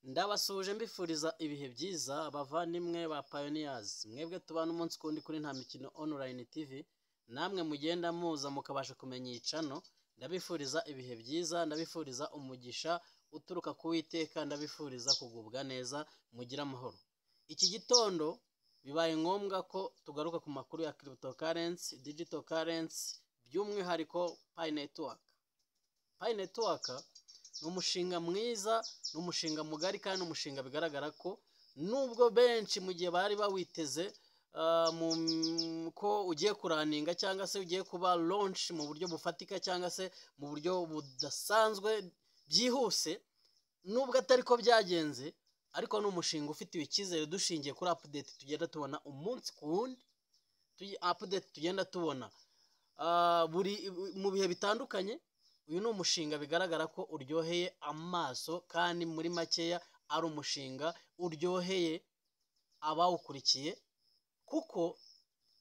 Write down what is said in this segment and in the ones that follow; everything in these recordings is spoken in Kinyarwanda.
Ndabasuje mbifuriza ibihe byiza abavandimwe ba Pioneers mwebwe tubana umunsi kundi kuri nta mikino online TV namwe mugenda muza mukabasha kumenya icano ndabifuriza ibihe byiza ndabifuriza umugisha uturuka ku Uwiteka ndabifuriza kugubwa neza mugira amahoro. Iki gitondo bibaye ngombwa ko tugaruka ku makuru ya cryptocurrency digital currency by'umwihariko Pi Network. Pi Network ni umushinga mwiza ni umushinga mugari kandi umushinga bigaragara ko nubwo benshi mu gihe bari bawiteze ko ugiye kuraninga cyangwa se ugiye kuba launch mu buryo bufatika cyangwa se mu buryo budasanzwe byihuse, nubwo atari ko byagenze ariko ni umushinga ufitiwe icyizere dushingiye kuri update tugenda tubona umunsi ku wundi, update tugenda tubona buri mu bihe bitandukanye. Uyu ni umushinga bigaragara ko uryoheye amaso kandi muri makeya ari umushinga uryoheye abawukurikiye, kuko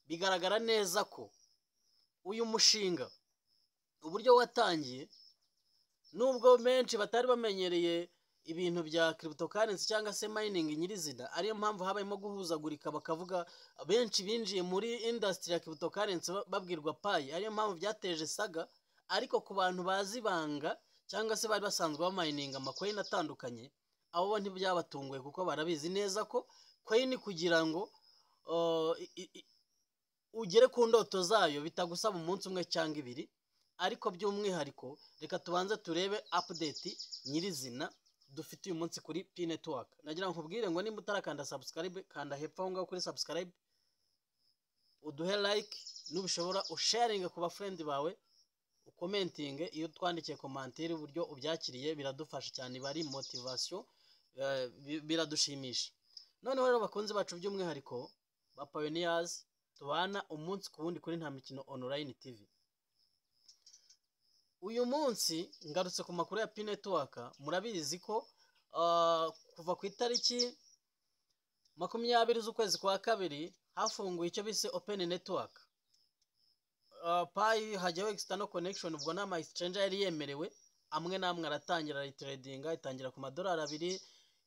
bigaragara neza ko uyu mushinga uburyo watangiye nubwo benshi batari bamenyereye ibintu bya cryptocurrency cyangwa se mining nyirizina, ariyo mpamvu habayemo guhuzagurika bakavuga benshi binjiye muri industry ya cryptocurrency babwirwa Pi, ariyo mpamvu byateje saga. Ariko ku bantu bazi banga cyangwa se bari basanzwe bamininga amacoin atandukanye, abo bo ntibyabatunguye kuko barabizi neza ko coin kugira ngo ugere ku ndoto zayo bitagusaba umunsi umwe cyangwa ibiri. Ariko by'umwihariko reka tubanze turebe update nyirizina dufite uyu munsi kuri Pi Network. Nagira ngo nkubwire ngo nimba utarakanda subscribe kanda hepfo aho ngaho kuri subscribe, uduhe like, nubishobora usharinga ku bafrendi bawe, ukomentinge iyo twandikiye komantire uburyo ubyakiriye biradufasha cyane, bari motivation biradushimisha. Noneho rero bakunze bacu by'umwihariko ba Pioneers tubana umunsi ku wundi kuri nta mikino online TV. Uyu munsi ngarutse ku makuru ya Pi Network. Murabizi ko kuva ku itariki 20 z'ukwezi kwa kabiri hafunguye icyo bise Open Network. Pi hajyaho external connection, ubwo nama exchange yari yemerewe amwe namwe aratangira trading, itangira ku $2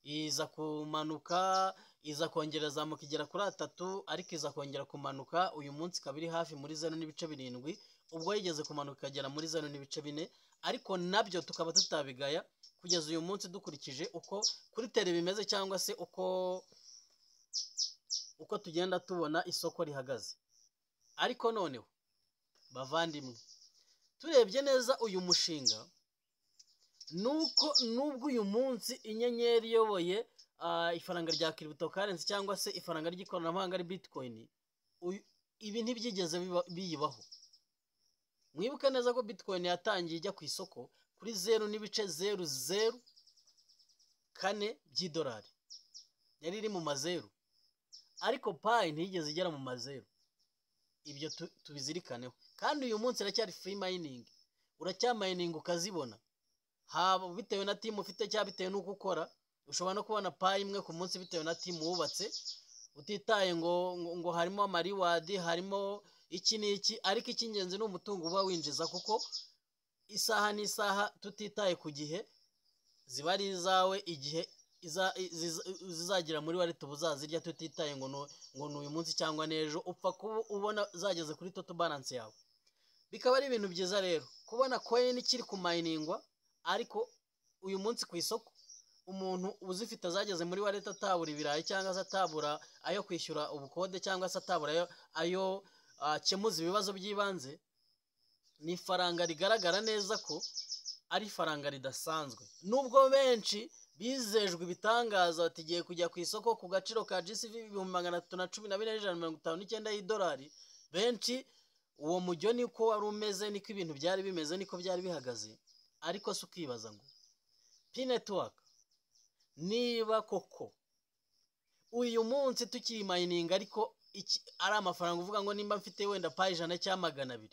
iza kumanuka iza kongereza mu kigera kuri 3 ariko iza kongera kumanuka uyu munsi kabiri hafi muri 0.7, ubwo yigeze kumanuka kagera muri 0.4, ariko nabyo tukaba tutabigaya kugeza uyu munsi dukurikije uko kuri tele bimeze cyangwa se uko tugenda tubona isoko rihagaze. Ariko noneho bavandimwe turebye neza uyu mushinga nuko nubwo uyu munsi inyenyeri yoboye ifaranga rya cryptocurrency cyangwa se ifaranga ry'ikoranabuhanga ari Bitcoin, ibi ntibyigeze biyibaho. Mwibuke neza ko Bitcoin yatangiye ijya ku isoko kuri 0.004 by'idolari, yari iri mu mazeru, ariko Pi ntiyigeze igera mu mazeru. Ibyo tubizirikaneho. Kandi uyu munsi iracyari free mining, uracyamining ukazibona, haba bitewe na team ufite cyangwa bitewe n'uko ukora. Ushobora no kubona Pi imwe ku munsi bitewe na team wubatse, utitaye ngo harimo amariwadi harimo iki n'iki, ariko icy'ingenzi ni umutungo uba winjiza, kuko isaha n'isaha tutitaye ku gihe ziba ari izawe, igihe zizagira muri wallet ubuzazirya tutitaye ngo uyu munsi cyangwa n'ejo, upfa kuba ubona zageze kuri total balance yawe. Bikaba ari ibintu byiza rero kubona coin kiri ku miningwa, ariko uyu munsi ku isoko umuntu uzifite zageze muri wallet atabura ibirayi cyangwa se atabura ayo kwishyura ubukode cyangwa se atabura ayo kemuza ibibazo by'ibanze. Ni ifaranga rigaragara neza ko ari ifaranga ridasanzwe, nubwo benshi bizejwe ibitangaza batigiye kujya ku isoko ku gaciro ka GCV 314,159 y'idolari. Benshi uwo mujyo niko wari umeze, niko ibintu byari bimeze, niko byari bihagaze. Ariko se ukibaza ngo Pi Network niba koko uyu munsi tukiri mining ariko ari amafaranga uvuga ngo nimba mfite wenda Pi 100 cyangwa 200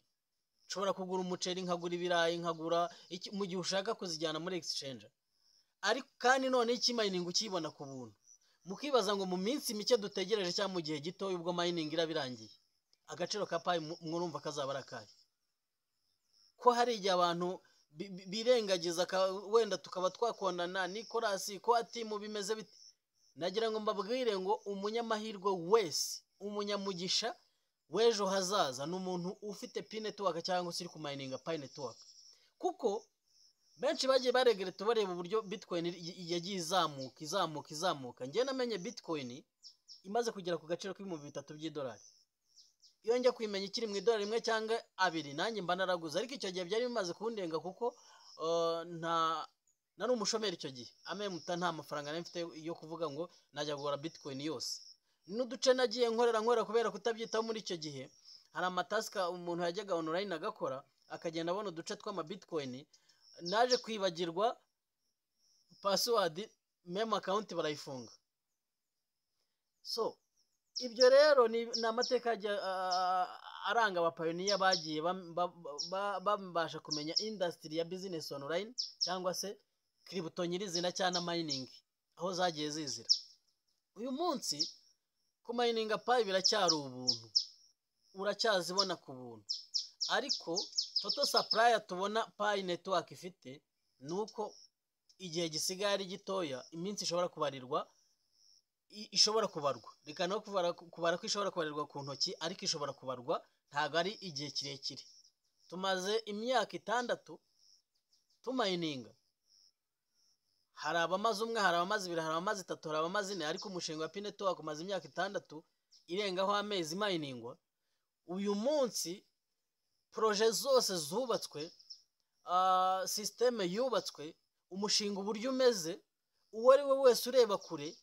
nshobora kugura umuceri, nkagura ibirayi, nkagura mu gihe ushaka kuzijyana muri exchange, ariko kandi none iki mining ukibona ku buntu. Mukibaza ngo mu minsi mike dutegereje cyangwa mu gihe gito ubwo mining irabirangiye agaciro ka Pi mwurumva kazaba arakaye. Ko hari igihe abantu birengagiza wenda tukaba twakondana Nicolas ko ati mu bimeze biti. Nagira ngo mbabwire ngo umunyamahirwe wese, umunyamugisha w'ejo hazaza ni umuntu ufite Pi network cyangwa se uri kumininga Pi network, kuko benshi bagiye baregereta bareba uburyo Bitcoin yagiye izamuka. Njye namenye Bitcoin imaze kugera ku gaciro k'ibihumbi 3 by'idolari. Iyo njya kwimenya ikiri mu idolari rimwe cyangwa abiri nanjye mba naraguze, ariko icyo gihe byari bimaze kundenga kuko nari umushomeri icyo gihe. Amemuta nta mafaranga nari mfite yo kuvuga ngo najya kugura Bitcoin yose. N'uduce nagiye nkorera kubera kutabyitaho muri icyo gihe. Hari amataska umuntu yajyaga online agakora akagenda abona uduce tw'ama Bitcoin, naje kwibagirwa password, meme account barayifunga. So ibyo rero ni amateka aranga abapayoniya bagiye babasha kumenya industry ya business online cyangwa se crypto nyirizina cyangwa mining aho zagiye zizira. Uyu munsi ku mininga Pi biracyari ubuntu, uracyazibona ku buntu, ariko total supply tubona Pi network ifite nuko igihe gisigaye ari gitoya, iminsi ishobora kubarirwa, ishobora kubarwa. Reka no kubara ko ishobora kubarirwa ku ntoki, ariko ishobora kubarwa, ntago ari igihe kirekire. Tumaze imyaka 6 tumininga. Hari abamaze umwe, hari abamaze 2, hari abamaze 3, hari abamaze 4, ariko umushinga wa Pi network umaze imyaka 6 irengaho amezi miningwa. Uyu munsi projet zose zubatswe, systeme yubatswe, umushinga uburyo umeze, uwo ari we wese ureba kure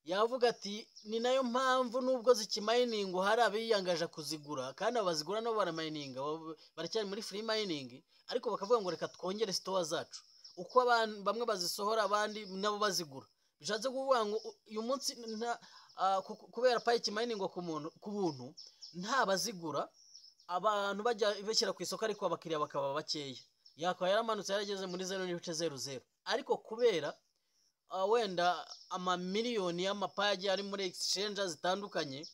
yavuga ati ni nayo mpamvu nubwo zikiminingwa hari abiyangaje kuzigura, kandi abazigura nabo baramininga, baracyari muri free mining, ariko bakavuga ngo reka twongere store zacu. Uko bamwe bazisohora abandi nabo bazigura. Bishatse kuvuga ngo uyu munsi kubera Pi kiminingwa ku buntu, nta bazigura, abantu bajya bashyira ku isoko, ariko abakiriya bakaba bakeya. Yakaba yaramanutse yarageze muri 0.00, ariko kubera wenda amamiliyoni y'amapaji ari muri exchange zitandukanye,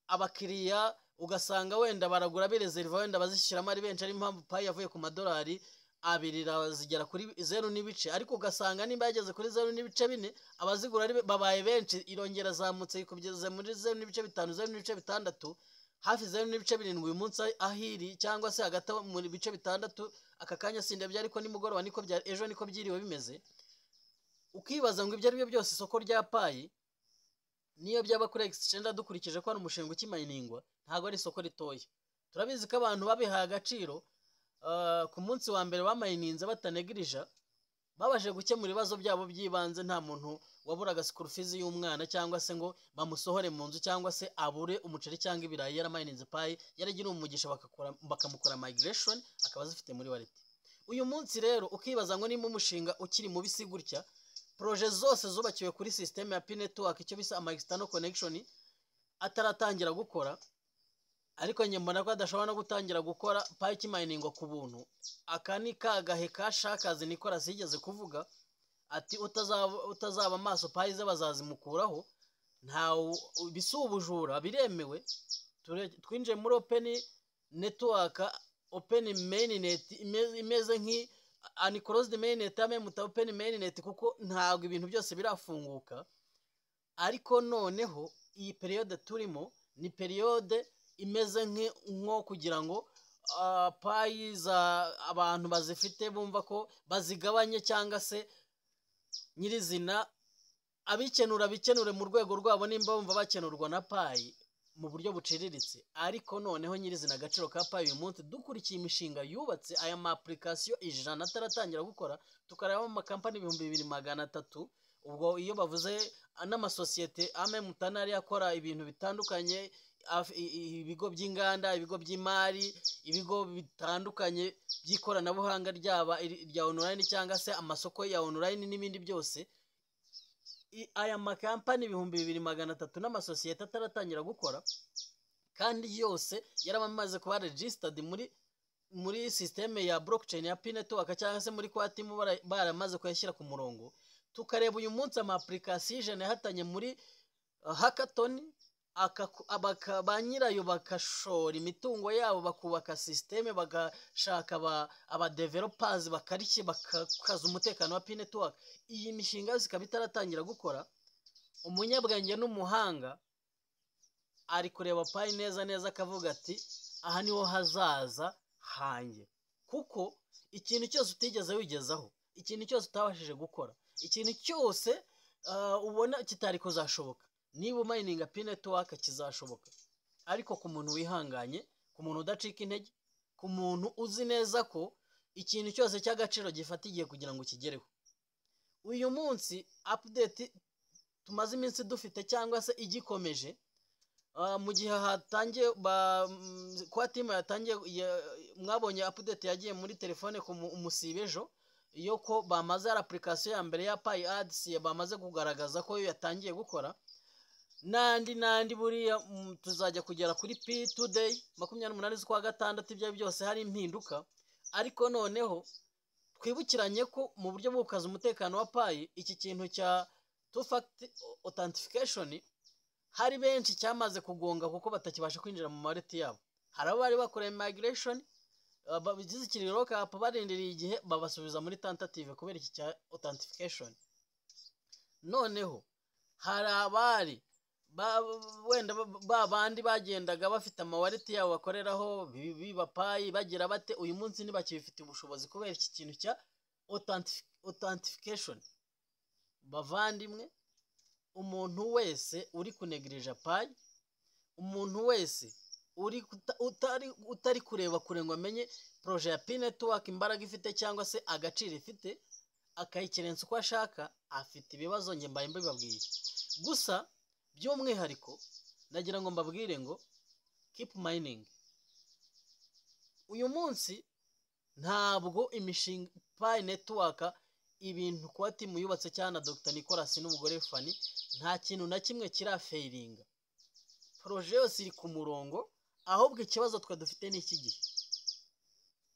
abakiriya ugasanga wenda baragura bireserva, wenda bazishyiramo ari benshi, ari impamvu Pi yavuye ku madolari 2 zigera kuri 0 n'ibice, ariko ugasanga nimba yageze kuri 0 n'ibice 4, abazigura babaye benshi, irongera zamutse ikubye muri 0 n'ibice 5, 0 n'ibice 6, hafi 0 n'ibice 7. Uyu munsi ahiri cyangwa se hagati muri bice 6, aka kanya sindebye, ariko nimugoroba niko byari, ejo niko byiriwe bimeze. Ukibaza ngo ibyo ari byo byose isoko rya Pi niyo byaba kuri exchange dukurikije ko ari umushinga ukiminingwa, ntago ari isoko ritoya. Turabizi ko abantu babihaye agaciro, ku munsi wa mbere bamininze batanegirija, babashe gukemura ibibazo byabo byibanze. Nta muntu waburaga school fees y'umwana, cyangwa se ngo bamusohore mu nzu, cyangwa se abure umuceri cyangwa ibirayi yaramininze Pi, yaragira umugisha bakamukora migration akaba zifite muri wallet. Uyu munsi rero ukibaza ngo nimba umushinga ukiri mu bisi gutya, projet zose zubakiwe kuri system ya Pi network, icyo bisa ama external connection, ataratangira gukora, ariko njye mbona ko adashobora no gutangira gukora Pi kiminingwa ku buntu. Aka ni kagahe kashakaze Nicolas yigeze kuvuga ati utazaba maso Pi ze bazazimukuraho. Nta bisubujura biremewe. Twinjiye muri open network, open mainnet imeze nki unclosed mainnet, muta open mainnet, kuko ntago ibintu byose birafunguka. Ariko noneho iyi periode turimo ni periode imeze nko kugira ngo Pi za abantu bazifite bumva ko bazigabanye, cyangwa se nyirizina bikenure mu rwego rwabo, nimba bumva bakenurwa na Pi mu buryo buciriritse. Ariko noneho nyirizina agaciro ka Pi uyu munsi dukurikiye imishinga yubatse, aya ma application 100 ataratangira gukora, tukareba mu makampani 2300. Ubwo iyo bavuze n'amasosiyete Mutanari yakora ibintu bitandukanye, ibigo by'inganda, ibigo by'imari, ibigo bitandukanye by'ikoranabuhanga, ryaba rya online cyangwa se amasoko ya online n'ibindi byose, aya makampani 2300 n'amasosiyete ataratangira gukora, kandi yose yaramaze kuba registered muri systeme ya blockchain ya Pi network, cyangwa se muri Quatim baramaze kuyashyira ku murongo. Tukareba uyu munsi ama application yahatanye muri hackathon, ba nyirayo bakashora imitungo yabo bakubaka sisiteme bagashaka aba developers bakarishye bakaza umutekano wa Pi network. Iyi mishinga yose ikaba itaratangira gukora, umunyabwenge n'umuhanga ari kureba Pi neza akavuga ati aha niho hazaza hanjye, kuko ikintu cyose utigeze wigezaho, ikintu cyose utabashije gukora, ikintu cyose ubona kitari kuzashoboka, niba umayininga Pi network kizashoboka. Ariko ku muntu wihanganye, ku muntu udacika intege, ku muntu uzi neza ko ikintu cyose cy'agaciro gifata igihe kugira ngo kigereho. Uyu munsi update tumaze iminsi dufite cyangwa se igikomeje, mu gihe hatangiye kwa team yatangiye, mwabonye update yagiye muri telefone ku umusibejo iyo ko bamaze application ya mbere ya Pi Ads bamaze kugaragaza ko yatangiye gukora. Nandi buriya tuzajya kugera kuri Pi today 28 z'ukwa gatandatu, ibyo byose hari impinduka. Ariko noneho twibukiranye ko mu buryo bwo gukaza umutekano wa Pi, iki kintu cya two factor authentication hari benshi cyamaze kugonga kuko batakibasha kwinjira mu wallet yabo. Hari abari bakoreye migration babigize ikiriro kapa barindiriye igihe babasubiza muri tentative kubera iki cya authentication. Noneho hari abari wenda bandi bagendaga bafite amawallet yabo bakoreraho biba Pi bagira bate, uyu munsi ntibakibifite ubushobozi kubera iki kintu cya authentication. Bavandimwe, umuntu wese uri kunegrija Pi, umuntu wese utari kureba kure ngo amenye projet ya Pi network imbaraga ifite cyangwa se agaciro ifite, akayikerensa uko ashaka, afite ibibazo nge mbaye mbibabwiye. Gusa by'umwihariko nagira ngo mbabwire ngo keep mining. Uyu munsi ntabwo imishinga Pi network ibintu kwa timu yubatse cyane Dr. Nicolas n'umugore Fanny, nta kintu na kimwe kirafailinga. Projet yose iri ku murongo, ahubwo ikibazo twa dufite ni iki gihe.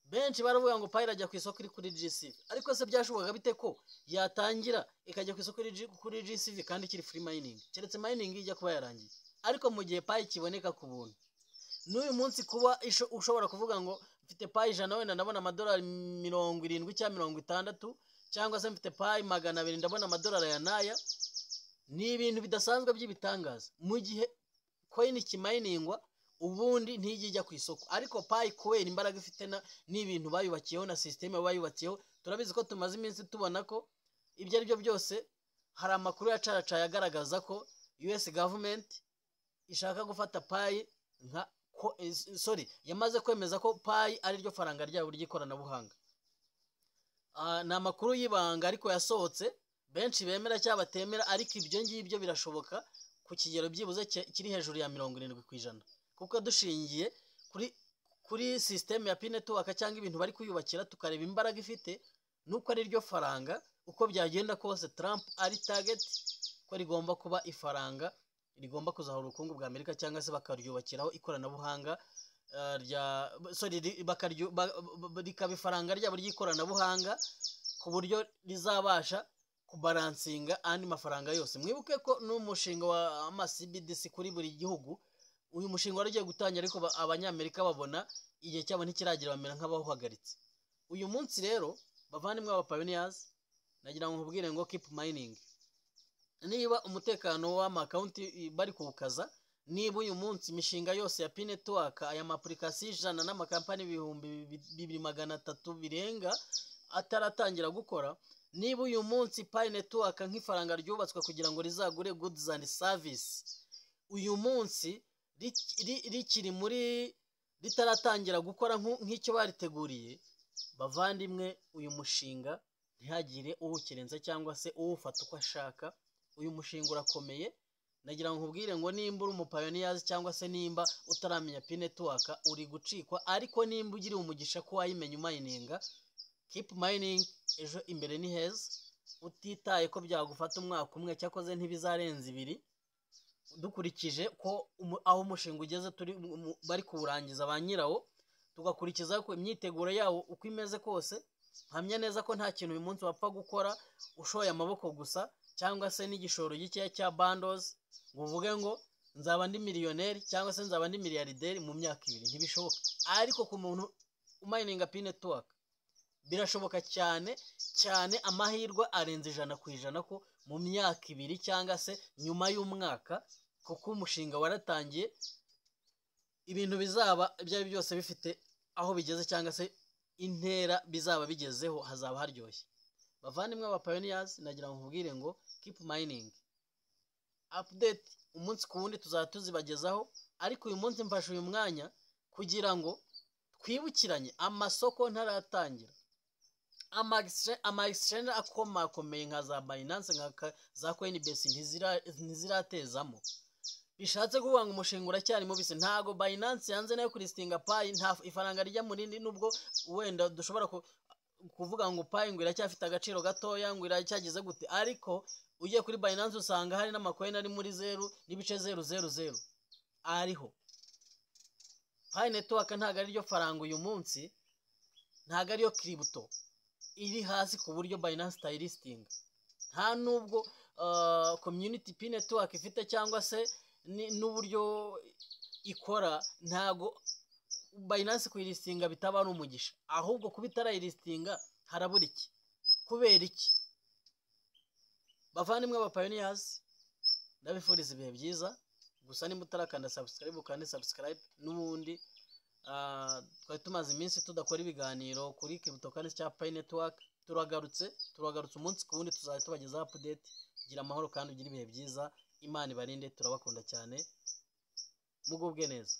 Benshi baravuga ngo Pi irajya ku isoko iri kuri GCV, ariko se byashoboka bite ko yatangira ikajya ku isoko kuri GCV kandi kiri free mining, keretse mining ijya kuba yarangiye. Ariko mu gihe Pi kiboneka ku buntu, n'uyu munsi kuba ushobora kuvuga ngo mfite Pi 100 wenda ndabona $70 cyangwa 60, cyangwa se mfite Pi 200 ndabona $100 ya naya, ni ibintu bidasanzwe by'ibitangaza. Mu gihe coin kiminingwa ubundi ntijya ku isoko, ariko Pi kubera imbaraga ifite n'ibintu bayubakiyeho na systeme bayubakiyeho, turabizi ko tumaze iminsi tubona ko ibyo ari byo byose. Hari amakuru yacacaye agaragaza ko US government ishaka gufata Pi yamaze kwemeza ko Pi ari ryo faranga ryabo ry'ikoranabuhanga. Ni amakuru y'ibanga ariko yasohotse, benshi bemera cyangwa batemera, ariko ibyo ngibyo birashoboka ku kigero byibuze kiri hejuru ya 70%, kuko dushingiye kuri systeme ya Pi network cyangwa ibintu bari kuyubakira, tukareba imbaraga ifite nuko ari ryo faranga. Uko byagenda kose Trump ari target ko rigomba kuba ifaranga rigomba kuzahura ubukungu bwa Amerika, cyangwa se bakaryubakiraho ikoranabuhanga rikaba ifaranga ryabo ry'ikoranabuhanga ku buryo rizabasha kubalansinga andi mafaranga yose. Mwibuke ko n'umushinga wa CBDC kuri buri gihugu, uyu mushinga wari ugiye gutangira, ariko abanyamerika babona igihe cyabo ntikiragira, bamera nk'abawuhagaritse. Uyu munsi rero bavandimwe aba pioneers, nagira ngo nkubwire ngo keep mining. Niba umutekano w'amakonti bari kuwukaza, niba uyu munsi imishinga yose ya Pi network, aya application 100 n'amakampani 2300 birenga ataratangira gukora, niba uyu munsi Pi network nk'ifaranga ryubatswe kugira ngo rizagure goods and service, uyu munsi rikiri muri ritaratangira gukora nk'icyo bariteguriye, bavandimwe uyu mushinga ntihagire uwukirenza cyangwa se uwufata uko ashaka. Uyu mushinga urakomeye. Nagira ngo nkubwire ngo nimba uri umupioneers cyangwa se nimba utaramenya Pi network uri gucikwa, ariko nimba ugiri umugisha ko wayimenya umayininga, keep mining. Ejo imbere ni heza, utitaye ko byagufata umwaka umwe, cyakoze ntibizarenza 2 dukurikije ko aho umushinga ugeze bari kuwurangiza ba nyirawo, tugakurikiza ko imyiteguro yawo uko imeze kose. Mpamya neza ko nta kintu uyu munsi wapfa gukora ushoye amaboko gusa, cyangwa se n'igishoro gikeya cya bundles ngo uvuge ngo nzaba ndi miliyoneri cyangwa se nzaba ndi miliyarderi mu myaka 2 ntibishoboka. Ariko ku muntu umininga Pi network birashoboka cyane cyane, amahirwe arenze 100% ko mu myaka 2 cyangwa se nyuma y'umwaka, kuko umushinga waratangiye, ibintu bizaba ibyo ari byose bifite aho bigeze cyangwa se intera bizaba bigezeho, hazaba haryoshye. Bavandimwe aba pioneers, nagira ngo nkubwire ngo keep mining, update umunsi ku wundi tuzaba tuzibagezaho. Ariko uyu munsi mfashe uyu mwanya kugira ngo twibukiranye amasoko ntaratangira, ama exchange akomakomeye nka za Binance, nka za Coinbase ntiziratezamo. Bishatse kuvuga ngo umushinga uracyari mubisi. Ntago Binance yanze nayo kulistinga Pi, nta ifaranga rijya mu rindi, nubwo wenda dushobora kuvuga ngo Pi ngo iracyafite agaciro gatoya, ngo iracyagize gute, ariko ugiye kuri Binance usanga hari n'amacoin ari muri 0.000 ariho. Pi network ntago ari ryo faranga uyu munsi, ntago ari yo crypto iri hasi ku buryo Binance tayilistinga. Nta nubwo community Pi network ifite cyangwa se n'uburyo ikora, ntago Binance kuyilistinga bitaba ari umugisha, ahubwo kuba itarayilistinga harabura iki, kubera iki? Bavandimwe aba pioneers, ndabifuriza ibihe byiza. Gusa nimba utarakanda subscribe ukande subscribe. N'ubundi twari tumaze iminsi tudakora ibiganiro kuri cryptocurrency cya Pi network. Turagarutse umunsi ku wundi tuzajya tubagezaho update. Gira amahoro kandi ugire ibihe byiza. Imana ibarinde, turabakunda cyane, mugubwe neza.